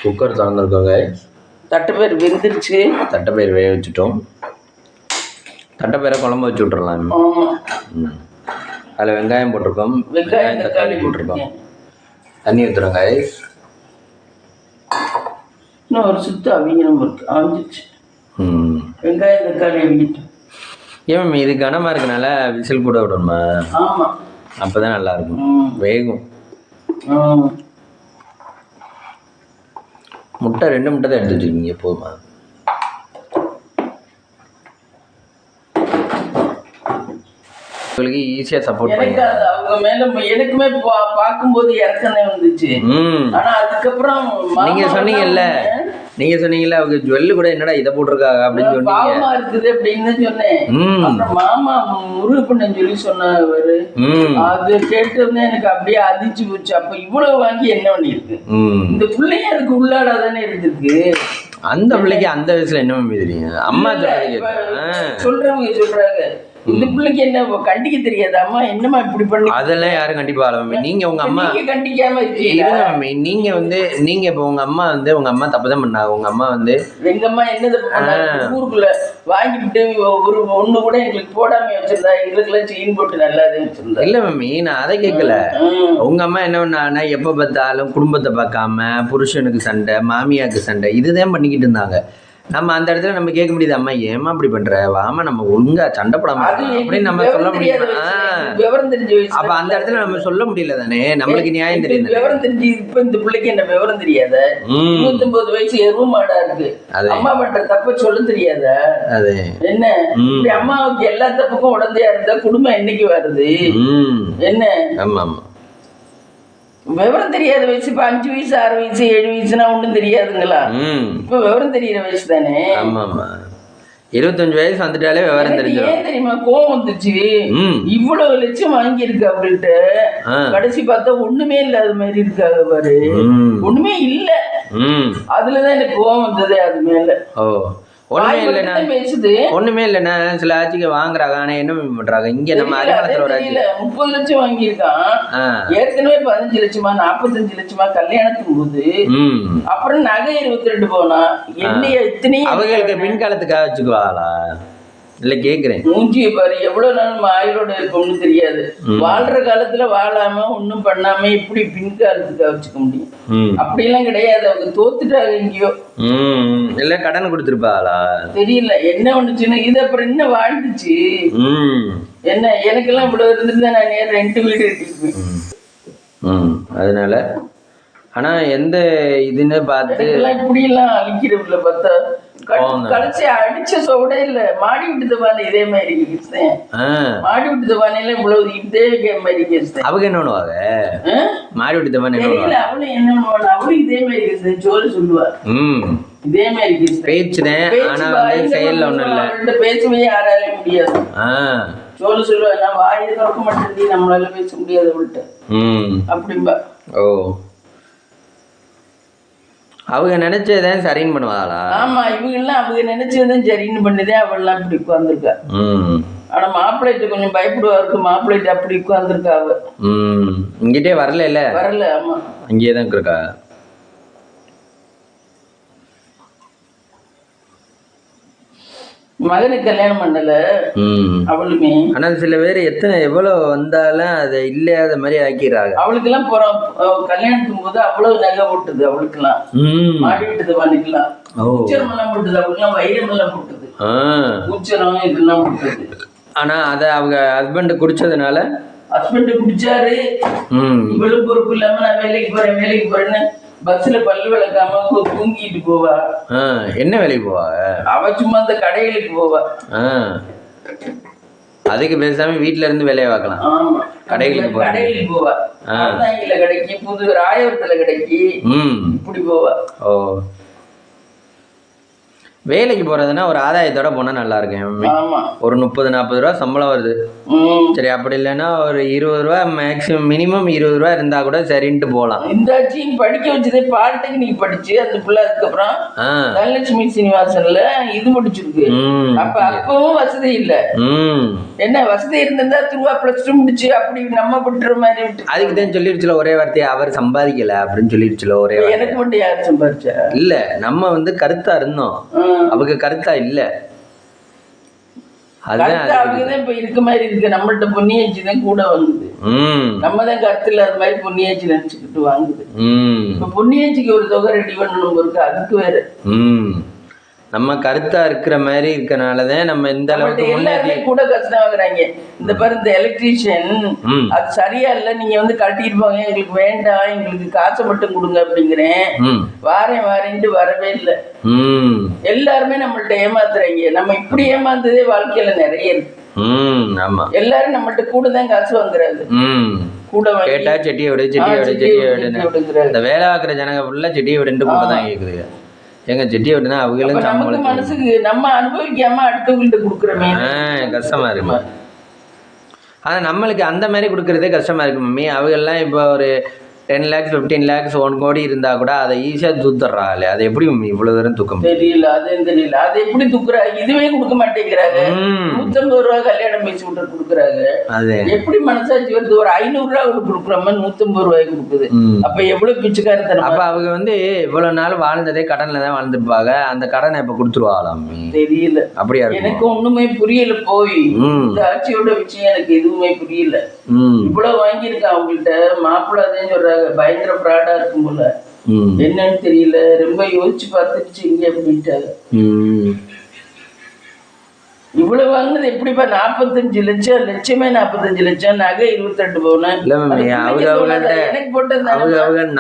குக்கர் திறந்துருக்கோங்க. தட்டைப்பயிர் வெந்துருச்சு. தட்டைப்பயிர் வேக வச்சுட்டோம். தட்டைப்பயிரை குழம்பு வச்சு விட்டுறலாம். அதில் வெங்காயம் போட்டிருக்கோம், வெங்காயம் தக்காளி போட்டிருக்கோம். தண்ணி ஊற்றுறோங்க. இன்னும் ஒரு சுத்து அவிங்கணும் இருக்கு, அவிஞ்சிச்சு. வெங்காயம் தக்காளி அவிங்கிட்டோம். ஏன் இது கனமாக இருக்கனால விசில் கூட விடணுமா? ஆமாம், அப்போ தான் நல்லா இருக்கும், வேகும். முட்டை 2 முட்டை தான் எடுத்து வச்சுருக்கீங்க, போதுமா? உங்களுக்கு ஈஸியா சப்போர்ட் எனக்கு அவங்க மேல எனக்குமே பார்க்கும்போது இறக்கமே வந்துச்சு. ஆனா அதுக்கப்புறம் நீங்க சொன்னீங்கல்ல அவங்க ஜுவல்லு கூட என்னடா இதை போட்டிருக்காங்க அப்படின்னு சொன்னீங்க. பாவமா இருக்குது அப்படின்னு சொன்னேன். அப்புறம் மாமா முருகப்பண்ணன் சொல்லி சொன்னவரு, அது கேட்டதுமே எனக்கு அப்படியே அதிர்ச்சி போச்சு. அப்ப இவ்வளவு வாங்கி என்ன பண்ணிருக்கு இந்த பிள்ளைங்க? அதுக்கு உள்ளாடாதானே இருக்கு. அந்த பிள்ளைக்கு அந்த வயசுல என்ன தெரியும்? அம்மா சொல்றவங்க சொல்றாங்க இந்த பிள்ளைக்கு என்ன கண்டிக்க தெரியாது, அம்மா என்னமா இப்படி பண்ணி. அதெல்லாம் யாரும் கண்டிப்பா நீங்க உங்க அம்மா கண்டிக்காம நீங்க நீங்க இப்ப உங்க அம்மா உங்க அம்மா தப்புதான் பண்ணாங்க. உங்க அம்மா எங்க அம்மா என்னது ஊருக்குள்ள வாங்கிட்டு ஒரு ஒண்ணு கூட எங்களுக்கு போடாம வச்சிருந்தா, எங்களுக்குலாம் செயின் போட்டு நல்லா வச்சிருந்தா. இல்ல மம்மி, நான் அதை கேட்கல. உங்க அம்மா என்ன பண்ணாங்கன்னா எப்ப பார்த்தாலும் குடும்பத்தை பார்க்காம புருஷனுக்கு சண்டை, மாமியாருக்கு சண்டை, இதுதான் பண்ணிக்கிட்டு இருந்தாங்க. நம்ம அந்த இடத்துல நம்ம கேட்க முடியுது, அம்மா ஏமா அப்படி பண்ற, வாமா நம்ம ஒழுங்கா சண்டை போடாம அப்படின்னு நம்ம சொல்ல முடியும். அப்ப அந்த இடத்துல நம்ம சொல்ல முடியல தானே, நம்மளுக்கு நியாயம் தெரியும். விவரம் தெரிஞ்சு இப்ப இந்த பிள்ளைக்கு என்ன விவரம் தெரியாத? 29 வயசு எருவு மாடா இருக்கு, அம்மா பண்ற தப்ப சொல்ல தெரியாத? அது என்ன அம்மாவுக்கு எல்லா தப்புக்கும் உடந்தையா இருந்தா குடும்பம் என்னைக்கு வருது? என்ன? ஆமா ஆமா, விவரம் தெரியாத வயசு. இப்ப 5 வயசு 6 வயசு 7 வயசுனா ஒண்ணும் தெரியாதுங்களா? இப்ப விவரம் தெரியுற வயசு தானே. ஆமா ஆமா, 25 வயசு வந்துட்டாலே விவரம் தெரியும். ஏன் தெரியுமா கோவம் வந்துச்சு? இவ்வளவு லட்சம் வாங்கி இருக்கு அவங்கள்ட்ட, கடைசி பார்த்தா ஒண்ணுமே இல்லாத மாதிரி இருக்காங்க பாரு. ஒண்ணுமே இல்ல, அதுலதான் எனக்கு கோவம் வந்தது அது மேல. ஒண்ணுமே இல்லைன்னா சில ஆட்சிக்கு வாங்குறாங்க, ஆனா என்ன பண்றாங்க இங்க நம்ம அறிமுகத்துல ஒரு 30 லட்சம் வாங்கியிருக்கான். ஏற்கனவே 15 லட்சமா 45 லட்சமா கல்யாணத்துக்கு போது, அப்புறம் நகை 22 போனா என்னைய இத்தனையும் அவங்களுக்கு பின்காலத்துக்காக வச்சுக்குவாங்களா? இல்ல கேக்குறேன், மூஞ்சியை பாரு, எவ்வளவு நாள் நம்ம ஆயுளோட இருக்கும்னு தெரியாது. வாழ்ற காலத்துல வாழாம ஒண்ணும் பண்ணாம இப்படி பின்காலத்துக்காக வச்சுக்க முடியும்? அப்படியெல்லாம் கிடையாது. அவங்க தோத்துட்டாங்க எங்கேயோ. இல்ல கடன் கொடுத்துருப்பாளா தெரியல, என்ன ஒண்ணுச்சுன்னா இது அப்புறம் என்ன வாழ்ந்துச்சு என்ன? எனக்கெல்லாம் இவ்வளவு இருந்துட்டு நான் நேரம் 2 வீடு கட்டிருப்பேன். அதனால ஆனா எந்த இதுன்னு பார்த்து இப்படி எல்லாம் அழிக்கிறதுல பார்த்தா கடைசி அடிச்ச சோட இல்ல, மாடி விட்டு பானை இதே மாதிரி மாடி விட்டு பானையில இவ்வளவு இதே மாதிரி கேட்டேன். அவங்க என்ன பண்ணுவாங்க? மாடி விட்டு பானை அவளும் என்ன பண்ணுவாங்க? அவளும் இதே மாதிரி ஜோலி சொல்லுவா. இதே மாதிரி பேச்சுதான், ஆனா செயல்ல ஒண்ணும் இல்ல. பேசவே யாராலையும் முடியாது. சொல்லுவா, நான் வாயை திறக்க மாட்டேன், நம்மளால பேச முடியாது அவள்கிட்ட அப்படிம்பா. ஓ, அவங்க நினைச்சதான் சரின்னு பண்ணுவாங்களா? ஆமா, இவங்கெல்லாம் அவங்க நினைச்சதான் சரின்னு பண்ணுதே. அவள்லாம் இப்படி உட்கார்ந்துருக்கா. ஆனா மாப்பிள்ளைட்டு கொஞ்சம் பயப்படுவா இருக்கு. மாப்பிள்ளைட்டு அப்படி உட்கார்ந்துருக்கா அவ. இங்கிட்டே வரல இல்ல? வரல. ஆமா, அங்கேயேதான் இருக்கா. மகனுக்கு கல்யாணம் பண்ணல அவளுமே. ஆனா சில பேர் எவ்வளவு வந்தாலும் அதை இல்லாத மாதிரி ஆக்கிறாங்க. அவளுக்கு எல்லாம் கல்யாணத்துக்கும் போது அவ்வளவு நகை போட்டுது. அவளுக்கு எல்லாம் மாடி விட்டது பண்ணிக்கலாம். உச்சரம் எல்லாம் போட்டுது. அவளுக்கு எல்லாம் வைரம் எல்லாம் போட்டுது. உச்சரம் இதெல்லாம் போட்டுது. ஆனா அத அவங்க ஹஸ்பண்ட் குடிச்சதுனால, ஹஸ்பண்ட் குடிச்சாரு. இவளும் பொறுப்பு இல்லாம நான் வேலைக்கு போறேன்னு பஸ்ல பல்லு விளக்காம தூங்கிட்டு போவா. என்ன வேலைக்கு போவா அவ? சும்மா அந்த கடைகளுக்கு போவா. அதுக்கு பேசாம வீட்டுல இருந்து வேலையை பார்க்கலாம். கடைகளுக்கு போவா. அறந்தாங்கில கடைக்கு, புது ராயபுரத்துல கடைக்கு இப்படி போவா. ஓ, வேலைக்கு போறதுன்னா ஒரு ஆதாயத்தோட போனா நல்லா இருக்கும். ஒரு 30-40 ரூபா சம்பளம் வருது. சரி, அப்படி இல்லைன்னா ஒரு 20 ரூபா மேக்சிமம், மினிமம் 20 ரூபா இருந்தா கூட சரின்ட்டு போகலாம். இந்த படிக்க வச்சதே பாலிடெக்னிக் படிச்சு அந்த பிள்ளை. அதுக்கப்புறம் தனலட்சுமி சீனிவாசன்ல இது முடிச்சிருக்கு. அப்பவும் வசதி இல்ல. என்ன வசதி இருந்திருந்தா திருவா +2 முடிச்சு அப்படி நம்ம விட்டுற மாதிரி விட்டு. அதுக்குதான் சொல்லிருச்சுல ஒரே வார்த்தையை, அவர் சம்பாதிக்கல அப்படின்னு சொல்லிருச்சுல ஒரே. எனக்கு மட்டும் யாரு சம்பாதிச்சா? இல்ல, நம்ம கருத்தா இருந்தோம், அவங்க கருத்தா இல்ல. அதுதான் இப்ப இருக்க மாதிரி இருக்கு. நம்மள்ட்ட பொன்னியாச்சிதான் கூட வாங்குது. நம்ம தான் கருத்து இல்லாத மாதிரி பொன்னியாச்சி நினைச்சுக்கிட்டு வாங்குது. இப்ப பொன்னியாச்சிக்கு ஒரு தொகை ரெடி பண்ணணும் இருக்கு. அதுக்கு வேற நம்ம கருத்தா இருக்கிற மாதிரி இருக்கனாலதான் நம்ம இந்த அளவுக்கு எல்லாருமே கூட கஷ்டம் வாங்குறாங்க. இந்த பாரு, இந்த எலக்ட்ரீஷியன் அது சரியா இல்ல, நீங்க கட்டிட்டு போங்க, எங்களுக்கு வேண்டாம், எங்களுக்கு காசை மட்டும் கொடுங்க அப்படிங்கிறேன். வாரேன்ட்டு வரவே இல்லை. எல்லாருமே நம்மள்ட்ட ஏமாத்துறாங்க. நம்ம இப்படி ஏமாந்ததே வாழ்க்கையில நிறைய இருக்கு. எல்லாரும் நம்மள்ட்ட கூட தான் காசு வாங்குறாரு. கூட கேட்டா செட்டியை விடு, இந்த வேலை பார்க்குற ஜனங்க ஃபுல்லா செட்டியை விடுன்னு கூட தான் கேக்குது. எங்க செட்டியை விட்டுனா அவங்களும் மனசுக்கு நம்ம அனுபவிக்காம அடுத்தவங்கள்ட்ட கொடுக்குறோமே கஷ்டமா இருக்கு. ஆனா நம்மளுக்கு அந்த மாதிரி கொடுக்கறதே கஷ்டமா இருக்கு மம்மி. அவங்கெல்லாம் இப்போ ஒரு 10 lakhs 15 lakhs 1 கோடி இருந்தா கூட அதை ஈஸியா தூத்துறாங்களே. அது எப்படி இவ்வளவு தூரம் தூக்க தெரியல. தெரியல அது எப்படி தூக்குறாங்க. இதுவே கொடுக்க மாட்டேங்கிறாங்க. 150 ரூபா கல்யாணம் பேசி விட்டு கொடுக்குறாங்க. அது எப்படி மனசாட்சி வருது? ஒரு 500 ரூபா கொடுக்குற மாதிரி 150 ரூபாய் கொடுக்குது. அப்ப எவ்வளவு பிச்சுக்காரத்தனம். அப்ப அவங்க இவ்வளவு நாள் வாழ்ந்ததே கடன்ல தான் வாழ்ந்துருப்பாங்க. அந்த கடனை இப்ப கொடுத்துருவாங்களாம். தெரியல. அப்படியா? எனக்கு ஒண்ணுமே புரியல. போய் இந்த ஆட்சியோட விஷயம் எனக்கு எதுவுமே புரியல. இவ்வளவு வாங்கியிருக்கா அவங்கள்ட்ட. மாப்பிள்ளாதேன்னு சொல்றாங்க. பயங்கர ஃப்ராடா இருக்கும் போல. என்னன்னு தெரியல. ரொம்ப யோசிச்சு பார்த்துச்சு இங்க அப்படின்ட்டாங்க. இவ்வளவு வாங்கினது எப்படிப்பா? 45 லட்சம். லட்சமே 45 லட்சம். நகை 22 பவுன். எனக்கு போட்டது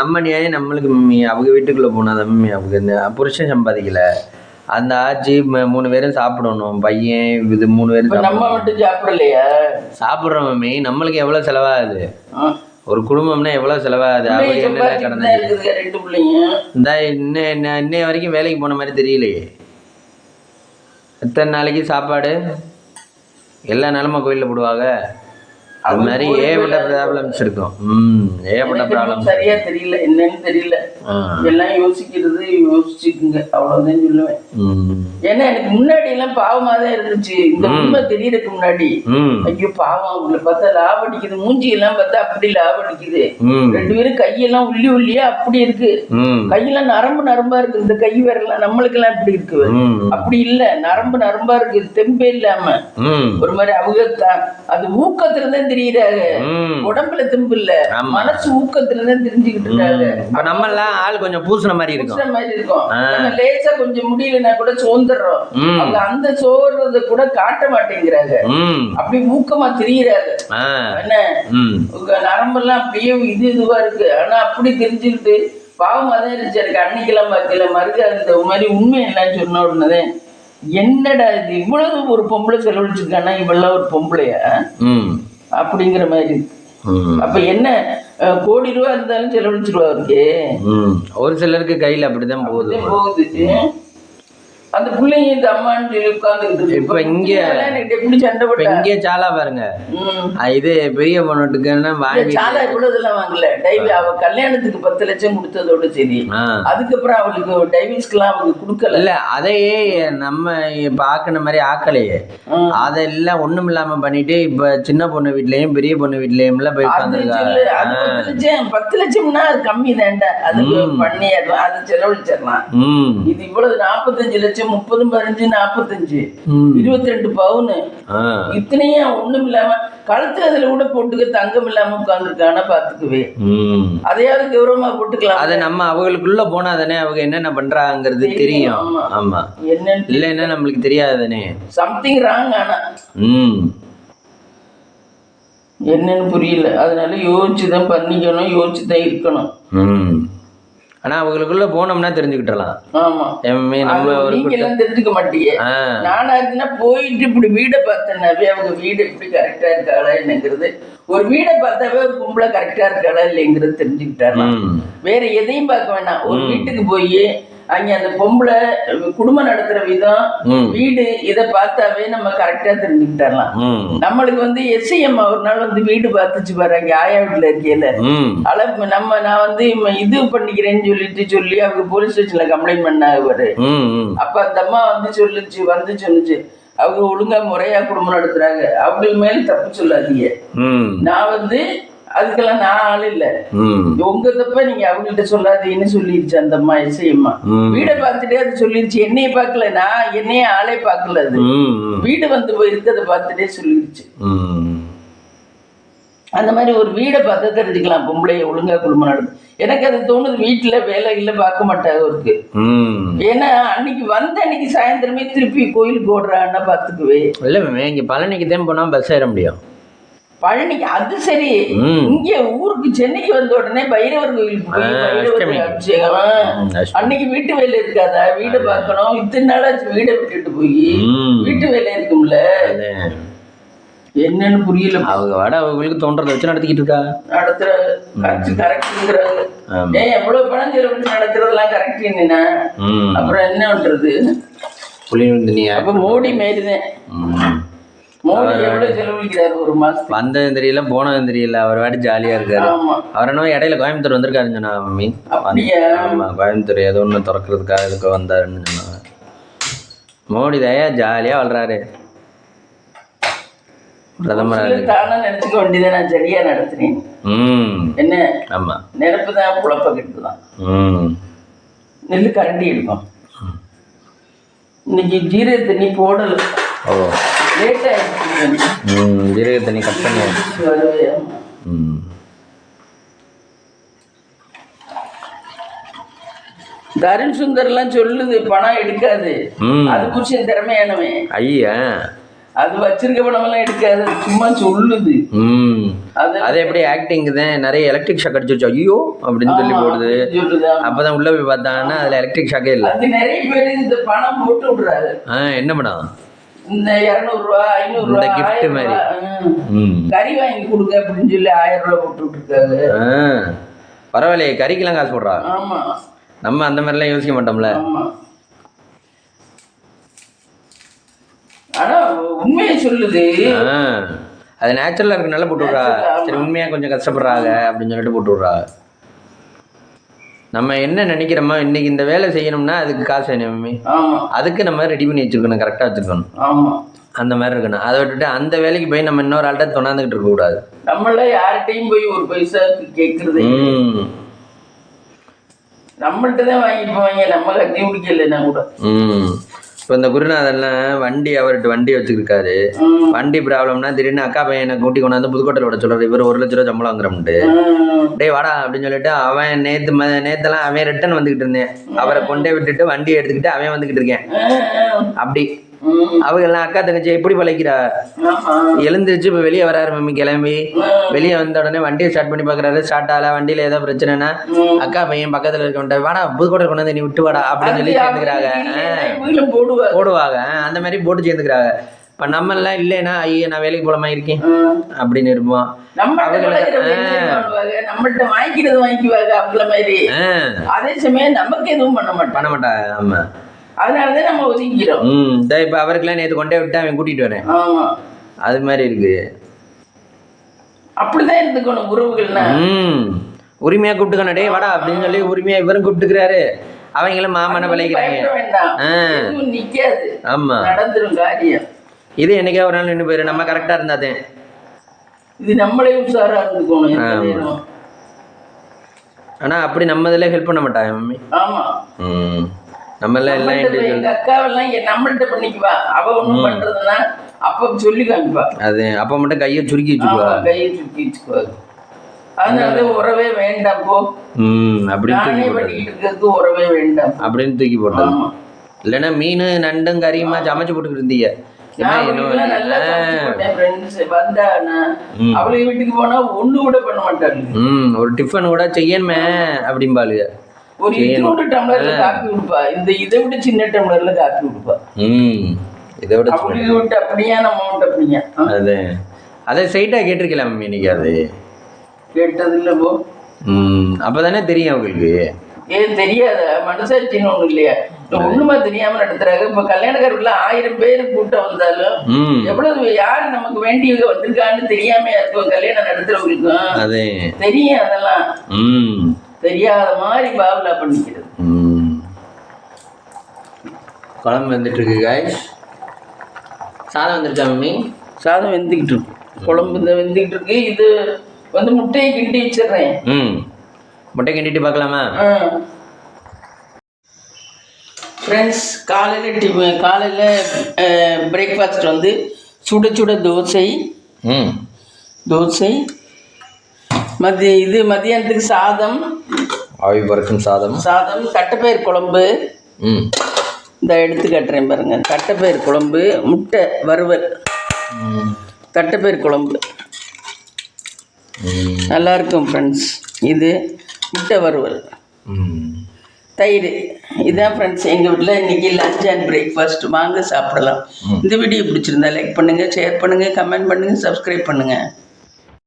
நம்ம நியாயம் நம்மளுக்கு மம்மி. அவங்க வீட்டுக்குள்ள போனாதான் மம்மி. அவங்க புருஷன் சம்பாதிக்கல. அந்த ஆட்சி 3 பேரும் சாப்பிடணும். பையன் இது 3 பேரும். நம்ம மட்டும் சாப்பிடலையா? சாப்பிடுறோம் மம்மி. நம்மளுக்கு எவ்வளவு செலவாகுது? ஒரு குடும்பம்னா எவ்வளவு செலவாகுது? இன்னைய வரைக்கும் வேலைக்கு போன மாதிரி தெரியலையே. எத்தனை நாளைக்கு சாப்பாடு? எல்லா நாளும் கோயில்ல போடுவாங்க. அது மாதிரி ஏகப்பட்ட ப்ராப்ளம்ஸ் இருக்கும். ஏகப்பட்ட ப்ராப்ளம். சரியா தெரியல, என்னன்னு தெரியல. எல்லாம் யோசிச்சுக்குங்க, அவ்வளவுதான் சொல்லுவேன். ஏன்னா எனக்கு முன்னாடி எல்லாம் பாவமா தான் இருந்துச்சு. இந்த உண்மை தெரியறதுக்கு முன்னாடி ஐயோ பாவம், அவங்கள பார்த்தா லாபம் அடிக்குது. மூஞ்சி எல்லாம் பார்த்தா அப்படி லாபம் அடிக்குது. 2 பேரும் கையெல்லாம் உள்ளியா அப்படி இருக்கு. கையெல்லாம் நரம்பா இருக்கு. இந்த கை விரலாம் நம்மளுக்கு எல்லாம் இப்படி இருக்கு. அப்படி இல்ல, நரம்பா இருக்கு. தெம்பே இல்லாம ஒரு மாதிரி. அவங்க அது ஊக்கத்துல தான் தெரியுறாங்க. உடம்புல தெம்பு இல்ல, மனசு ஊக்கத்துல தான் தெரிஞ்சுக்கிட்டு இருக்காங்க. நம்ம எல்லாம் ஆள் கொஞ்சம் பூசின மாதிரி இருக்கும். லேசா கொஞ்சம் முடியலன்னா கூட சோர்ந்துடுறோம். அவங்க அந்த சோர்றத கூட காட்ட மாட்டேங்கிறாங்க. அப்படி ஊக்கமா தெரியுறாங்க. என்ன நரம்பெல்லாம் அப்படியே இதுவா இருக்கு. ஆனா அப்படி தெரிஞ்சுக்கிட்டு பாவமா தான் இருந்துச்சு எனக்கு. அன்னைக்கெல்லாம் பார்க்கல மறுக்க அந்த மாதிரி உண்மை எல்லாம் சொன்ன உடனே என்னடா இது இவ்வளவு ஒரு பொம்பளை செலவழிச்சிருக்கானா, இவெல்லாம் ஒரு பொம்பளையா அப்படிங்கிற மாதிரி. அப்ப என்ன கோடி ரூபா இருந்தாலும் செலவழிச்சிருவா அவருக்கு. ஒரு சிலருக்கு கையில அப்படிதான் போகுது. அந்த பிள்ளைங்க இந்த அம்மான்னு சொல்லி உட்கார்ந்துக்கிட்டு இப்ப இங்க எப்படி சண்டை போட்டு இங்கே சாலா பாருங்க. இது பெரிய பொண்ணுட்டுக்குன்னா வாங்கி சாலா இவ்வளவுதெல்லாம் வாங்கல. அவ கல்யாணத்துக்கு 10 லட்சம் கொடுத்ததோட சரி, அதுக்கப்புறம் அவளுக்கு டைவர்ஸ்க்குலாம் அவளுக்கு கொடுக்கல. இல்ல அதையே நம்ம பாக்குன மாதிரி ஆக்கலையே, அதெல்லாம் ஒண்ணும் இல்லாம பண்ணிட்டு இப்ப சின்ன பொண்ணு வீட்லயும் பெரிய பொண்ணு வீட்லயும் போய் உட்காந்துருக்காங்க. 10 லட்சம்னா அது கம்மி தான்டா, அதுக்கு பண்ணி அது செலவழிச்சிடலாம். இது இவ்வளவு 45 லட்சம், 30, 15, 45, 22 பவுனு, இத்தனையும் ஒண்ணும் இல்லாம கழுத்து அதுல கூட போட்டுக்க தங்கம் இல்லாம உட்கார்ந்துருக்கானா பாத்துக்குவே. அதையாவது கௌரவமா போட்டுக்கலாம். அதை நம்ம அவங்களுக்குள்ள போனா தானே அவங்க என்னென்ன பண்றாங்கிறது தெரியும். ஆமா, என்னன்னு இல்லைன்னா நம்மளுக்கு தெரியாதுதானே. Something wrong. ஆனா என்னன்னு புரியல. அதனால யோசிச்சுதான் பண்ணிக்கணும், யோசிச்சுதான் இருக்கணும். ஆனா அவங்களுக்குள்ள போனோம்னா தெரிஞ்சுக்கிட்டலாம். ஆமா, நீங்க எல்லாம் தெரிஞ்சுக்க மாட்டீங்க. நானா இருக்குன்னா போயிட்டு இப்படி வீடை பார்த்தேன்னாவே அவங்க வீடு எப்படி கரெக்டா இருக்காளா என்னங்கிறது, ஒரு வீடை பார்த்தாவே ஒரு பொம்பளை கரெக்டா இருக்காளா இல்லைங்கிறது தெரிஞ்சுக்கிட்டாலாம். வேற எதையும் பார்க்க வேண்டாம். ஒரு வீட்டுக்கு போய் அங்க அந்த பொம்பளை குடும்பம் நடத்துற விதம், வீடு, இதை பார்த்தாவே நம்ம கரெக்டா தெரிஞ்சுக்கிட்டலாம். நம்மளுக்கு எஸ்ஐஎம் ஒரு நாள் வீடு பார்த்துச்சு பாரு, அங்க ஆயா வீட்டுல இருக்கையில அளவு நான் இது பண்ணிக்கிறேன்னு சொல்லி அவங்க போலீஸ் ஸ்டேஷன்ல கம்ப்ளைண்ட் பண்ணாங்க பாரு. அப்ப அந்த அம்மா சொல்லுச்சு அவங்க ஒழுங்கா முறையா குடும்பம் நடத்துறாங்க, அவங்க மேல தப்பு சொல்லாதீங்க. நான் அதுக்கெல்லாம் நான் ஆள் இல்ல, உங்க தப்ப நீங்க அவங்கள்ட்ட சொல்லாதீங்கன்னு சொல்லிருச்சு அந்த அம்மா. எஸ்ஐம்மா வீடை பார்த்துட்டே அது சொல்லிருச்சு, என்னைய பார்க்கல, நான் என்னைய ஆளே பார்க்கல, அது வீடு போயிருக்கத பார்த்துட்டே சொல்லிருச்சு. அந்த மாதிரி ஒரு வீடை பார்த்து தெரிஞ்சுக்கலாம் பொம்பளைய ஒழுங்கா குடும்பம் நடக்கும். எனக்கு அது தோணுது, வீட்டுல வேலை இல்ல பார்க்க மாட்டாங்க அவருக்கு. ஏன்னா அன்னைக்கு சாயந்தரமே திருப்பி கோயிலுக்கு ஓடுறான்னா பாத்துக்குவே. இல்ல இங்க பழனிக்கு தான் போனா பஸ் ஏற முடியும். பழனிக்கு அது சரி, இங்க ஊருக்கு சென்னைக்கு வந்த உடனே பைரவர் கோயிலுக்கு போய் அபிஷேகம். அன்னைக்கு வீட்டு வேலை இருக்காதா? வீடை பார்க்கணும். இத்தனை நாளாச்சு வீடை விட்டுட்டு போய் வீட்டு வேலை இருக்கும்ல, என்னன்னு புரியல. அவங்க அவங்களுக்கு தோன்றதை வச்சு நடத்திக்கிட்டு இருக்கா, நடத்துறாங்க. கரெக்ட்ங்கிறாங்க. ஏன் எவ்வளவு பணம் செலவு நடத்துறதெல்லாம் கரெக்ட் என்னன்னா அப்புறம் என்ன பண்றது? அப்ப மோடி மாரிதான். மோடி எவ்வளவு செலவழிக்கிறாரு ஒரு மாசம்? வந்ததும் தெரியல, போனதும் தெரியல, அவர் வாட்டி ஜாலியா இருக்காரு. அவர் இடையில கோயம்புத்தூர் வந்திருக்காருன்னு சொன்னா மம்மி. ஆமா, கோயம்புத்தூர் ஏதோ ஒண்ணு திறக்கிறதுக்காக இதுக்கு வந்தாருன்னு சொன்னாங்க. மோடி தயா ஜாலியா வளர்றாரு, பிரதமர். தானே நினைச்சுக்க வேண்டியதான், நான் சரியா நடத்துறேன் என்ன. ஆமா, நினைப்புதான் புழப்ப கட்டுதான். நெல்லு கரண்டி எடுக்கும். இன்னைக்கு ஜீரக தண்ணி போடல. ஓ, லேட் ஆயிடுச்சு. ஜீரக தண்ணி கட் பண்ணி. தருண் சுந்தர்லாம் சொல்லுது பணம் எடுக்காது, அது புருஷன் திறமையானவன். ஐயா, அது வச்சிருக்க பணமெல்லாம் எடுக்காது, சும்மா சொல்லுது. அது எப்படி ஆக்டிங் தான். நிறைய எலக்ட்ரிக் ஷாக் அடிச்சிருச்சு, ஐயோ அப்படின்னு சொல்லி போடுது. அப்பதான் உள்ள போய் பார்த்தாங்கன்னா அதுல எலக்ட்ரிக் ஷாக்கே இல்லை. அது நிறைய பேர் இந்த பணம் போட்டு விடுறாரு. என்ன பணம்? இந்த 200 ரூபா 500 ரூபா கிஃப்ட் மாதிரி கறி வாங்கி கொடுங்க அப்படின்னு சொல்லி 1000 ரூபா போட்டு விட்டுருக்காரு. பரவாயில்லையே, கறிக்கெல்லாம் காசு போடுறா. ஆமா, நம்ம அந்த மாதிரிலாம் யோசிக்க மாட்டோம்ல. ஆனா உண்மையை சொல்லுது, அது நேச்சுரலா இருக்கனால போட்டு விட்றா. சரி, உண்மையா கொஞ்சம் கஷ்டப்படுறாங்க அப்படின்னு சொல்லிட்டு போட்டு விட்றா. நம்ம என்ன நினைக்கிறோமோ, இன்னைக்கு இந்த வேலை செய்யணும்னா அதுக்கு காசு வேணுமே, அதுக்கு நம்ம ரெடி பண்ணி வச்சிருக்கணும், கரெக்டாக வச்சிருக்கணும். அந்த மாதிரி இருக்கணும். அதை விட்டுட்டு அந்த வேலைக்கு போய் நம்ம இன்னொரு ஆள்கிட்ட தொண்ணாந்துக்கிட்டு இருக்க கூடாது. நம்மள யார்கிட்டையும் போய் ஒரு பைசா கேட்கறது, நம்மள்கிட்ட தான் வாங்கிப்போம். நம்ம கட்டி பிடிக்கலன்னா கூட. இப்போ இந்த குருநாதன்லாம் அவர்கிட்ட வண்டி வச்சுருக்காரு. வண்டி ப்ராப்ளம்னா திடீர்னு அக்கா பையனை கூட்டி கொண்டாந்து புதுக்கோட்டையில் விட சொல்கிறார். இவர் 1 லட்ச ரூபா சம்பளம் வாங்குறோம்ட்டு. டே வாடா அப்படின்னு சொல்லிட்டு அவன் நேற்றுலாம் அவன் ரிட்டன் வந்துக்கிட்டு இருந்தேன். அவரை கொண்டே விட்டுட்டு வண்டியை எடுத்துக்கிட்டு அவன் வந்துக்கிட்டு இருக்கேன். அப்படி அவங்க எல்லாம் அக்கா தங்கச்சி எப்படி பழைக்கிறா. எழுந்திரிச்சு இப்போ வெளியே வராரு மம்மி. கிளம்பி வெளியே வந்த உடனே வண்டியை ஸ்டார்ட் பண்ணி பார்க்குறாரு. ஸ்டார்ட் ஆகல. வண்டியில் ஏதோ பிரச்சனைனா அக்கா பையன் பக்கத்தில் இருக்க வாடா புதுக்கோட்டை கொண்டு வந்து நீ விட்டு வாடா அப்படின்னு சொல்லி சேர்ந்துக்கிறாங்க. போடுவாங்க. அந்த மாதிரி போட்டு சேர்ந்துக்கிறாங்க. இப்போ நம்ம எல்லாம் இல்லைன்னா ஐயா நான் வேலைக்கு போலாமா இருக்கேன் அப்படின்னு இருப்போம். நம்மள்ட்ட வாங்கிக்கிறது வாங்கிக்குவாங்க. அப்படி மாதிரி அதே சமயம் நமக்கு எதுவும் பண்ண மாட்டாங்க. ஆமா, அதனாலதான் நம்ம ஒதுக்கிறோம். இப்போ அவருக்கெல்லாம் நேற்று கொண்டே விட்டு அவன் கூட்டிட்டு வரேன். ஆமா, அது மாதிரி இருக்கு. அப்படிதான் இருந்துக்கணும் உறவுகள்னா. உரிமையா கூப்பிட்டுக்கணும், டே வாடா அப்படின்னு சொல்லி உரிமையா இவரும் கூப்பிட்டுக்கிறாரு. அவங்களும் மாமான விளைக்கிறாங்க. நிக்காது. ஆமா, நடந்துரும் காரியம். இது என்னைக்கா ஒரு நாள் நின்று போயிரு, நம்ம கரெக்டா இருந்தாதே. இது நம்மளே உஷாரா இருந்துக்கணும். ஆனா அப்படி நம்ம இதுல ஹெல்ப் பண்ண மாட்டாங்க மம்மி. ஆமா, நம்ம எல்லாம் எங்க அக்காவெல்லாம் நம்மள்ட்ட பண்ணிக்குவா. அவ ஒண்ணும் பண்றதுன்னா அப்ப சொல்லி காமிப்பா. அது அப்ப மட்டும் கையை சுருக்கி வச்சுக்குவா. கையை சுருக்கி வச்சுக்குவா. அதனால உறவே வேண்டாம் போ அப்படின்னு இருக்கிறது, உறவே வேண்டாம் அப்படின்னு தூக்கி போட்டோம். இல்லைன்னா மீன் நண்டும் கறியுமா சமைச்சு போட்டுக்கிட்டு இருந்தீங்க. அவளுக்கு வீட்டுக்கு போனா ஒண்ணு கூட பண்ண மாட்டாங்க. ஒரு டிஃபன் கூட செய்யணுமே அப்படிம்பாளுங்க. ஒரு இத்தோடு டம்ளர்ல காப்பி கொடுப்பா. இதை விட சின்ன டம்ளர்ல காப்பி கொடுப்பா. இதை விட அவளுக்கு விட்டு அப்படியா, நம்ம விட்டு அப்படியா. அதை சைட்டா கேட்டிருக்கலாம் மம்மி. இன்னைக்கு அது கேட்டது இல்ல போ. அப்பதானே தெரியும் அவங்களுக்கு. ஏன் தெரியாத மனசாட்சின்னு ஒண்ணு இல்லையா? ஒண்ணுமா தெரியாம நடத்துறாங்க. இப்ப கல்யாணக்காரர்கள 1000 பேர் கூட்டம் வந்தாலும் எவ்வளவு யாரு நமக்கு வேண்டியவங்க வந்திருக்கான்னு தெரியாம இருக்கும். கல்யாணம் நடத்துறவங்களுக்கும் தெரியும். அதெல்லாம் தெரியாத மாதிரி பாவலா பண்ணிக்கிறது. குழம்பு வந்துட்டு இருக்கு காய்ஸ். சாதம் வந்துருச்சா மம்மி? சாதம் வெந்துக்கிட்டு இருக்கு. குழம்பு இந்த வெந்துக்கிட்டு இருக்கு. இது வந்து முட்டையை கிண்டி வச்சிடுறேன். முட்டை கிண்டிட்டு பார்க்கலாமா? ஃப்ரெண்ட்ஸ், காலையில் பிரேக்ஃபாஸ்ட் வந்து சுட சுட தோசை. மதியானத்துக்கு சாதம், ஆவி பறக்கும் சாதம், தட்டைப்பயிர் குழம்பு. இந்த எடுத்து கட்டுறேன் பாருங்க. தட்டைப்பயிர் குழம்பு, முட்டை வறுவல், தட்டைப்பயிர் குழம்பு நல்லா இருக்கும் ஃப்ரெண்ட்ஸ். இது முட்டை வறுவல், தயிர். இதுதான் ஃப்ரெண்ட்ஸ் எங்கள் வீட்டில் இன்றைக்கி லஞ்ச் அண்ட் பிரேக்ஃபாஸ்ட். வாங்க சாப்பிடலாம். இந்த வீடியோ பிடிச்சிருந்தா லைக் பண்ணுங்கள், ஷேர் பண்ணுங்கள், கமெண்ட் பண்ணுங்கள், சப்ஸ்கிரைப் பண்ணுங்கள்.